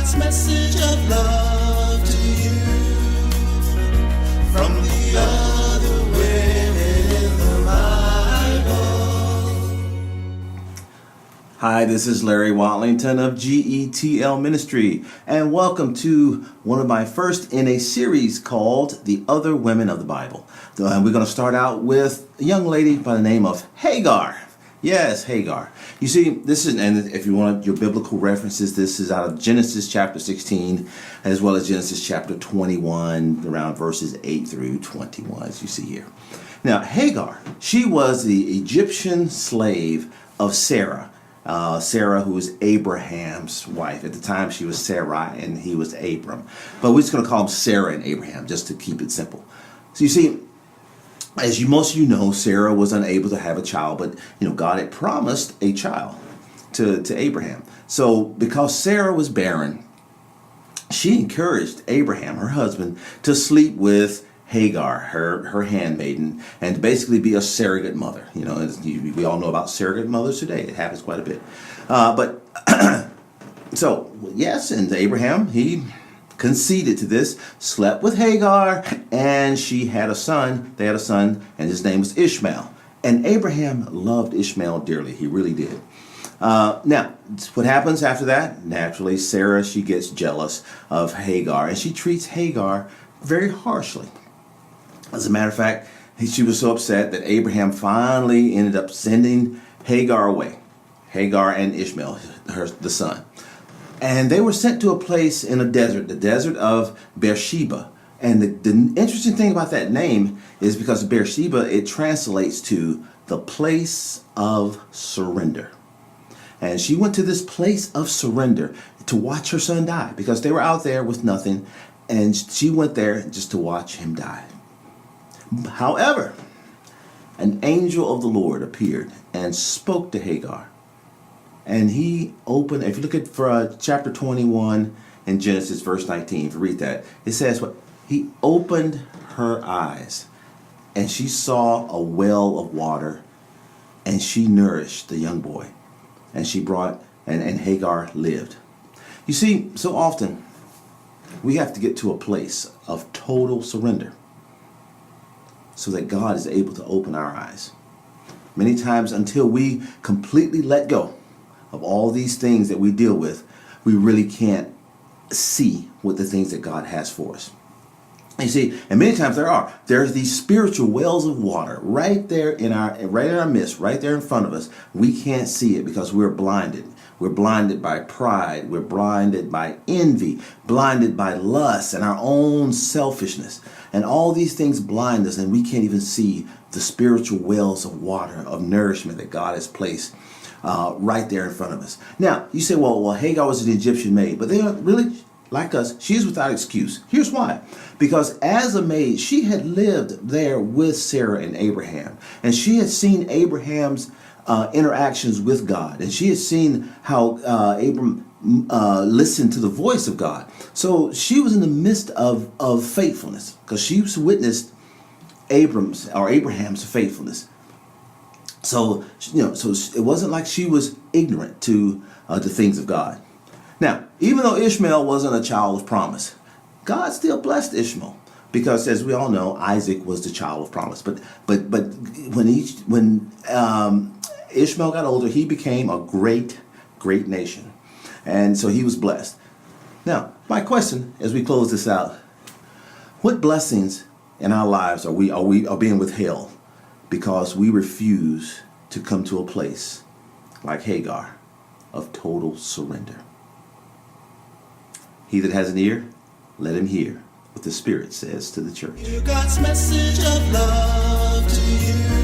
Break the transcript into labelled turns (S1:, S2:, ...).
S1: God's message of love to you from the other women in the Bible.
S2: Hi, this is Larry Watlington of GETL Ministry, and welcome to one of my first in a series called The Other Women of the Bible. And we're going to start out with a young lady by the name of Hagar. Yes, Hagar. You see, this is, and if you want your biblical references, this is out of Genesis chapter 16, as well as Genesis chapter 21, around verses 8 through 21, as you see here. Now, Hagar, she was the Egyptian slave of Sarah. Sarah, who was Abraham's wife. At the time, she was Sarai, and he was Abram. But we're just going to call them Sarah and Abraham, just to keep it simple. So you see, as most of you know, Sarah was unable to have a child, but God had promised a child to Abraham. So because Sarah was barren, she encouraged Abraham, her husband, to sleep with Hagar, her handmaiden, and to basically be a surrogate mother. We all know about surrogate mothers today. It happens quite a bit. So yes, and Abraham, he conceded to this, slept with Hagar, and she had a son. They had a son, and his name was Ishmael. And Abraham loved Ishmael dearly. He really did. Now, what happens after that? Naturally, Sarah, she gets jealous of Hagar, and she treats Hagar very harshly. As a matter of fact, she was so upset that Abraham finally ended up sending Hagar away. Hagar and Ishmael, the son. And they were sent to a place in a desert, the desert of Beersheba. And the interesting thing about that name is because Beersheba, it translates to the place of surrender. And she went to this place of surrender to watch her son die, because they were out there with nothing, and she went there just to watch him die. However, an angel of the Lord appeared and spoke to Hagar. And he opened, if you look at chapter 21 in Genesis, verse 19, if you read that, it says what? He opened her eyes, and she saw a well of water, and she nourished the young boy. And she brought, and Hagar lived. You see, so often we have to get to a place of total surrender so that God is able to open our eyes. Many times, until we completely let go of all these things that we deal with, we really can't see what the things that God has for us. You see, and many times there's these spiritual wells of water right there in our midst, right there in front of us. We can't see it because we're blinded. We're blinded by pride. We're blinded by envy, blinded by lust and our own selfishness. And all these things blind us, and we can't even see the spiritual wells of water, of nourishment that God has placed right there in front of us. Now, you say, well, Hagar was an Egyptian maid, but they are really, like us, she's without excuse. Here's why. Because as a maid, she had lived there with Sarah and Abraham, and she had seen Abraham's interactions with God, and she had seen how Abram listened to the voice of God. So she was in the midst of faithfulness, because she witnessed Abraham's faithfulness. So it wasn't like she was ignorant to the things of God. Now, even though Ishmael wasn't a child of promise, God still blessed Ishmael, because, as we all know, Isaac was the child of promise. But when Ishmael got older, he became a great nation, and so he was blessed. Now, my question as we close this out: what blessings in our lives are being withheld because we refuse to come to a place like Hagar of total surrender? He that has an ear, let him hear what the Spirit says to the church.
S1: God's message of love to you.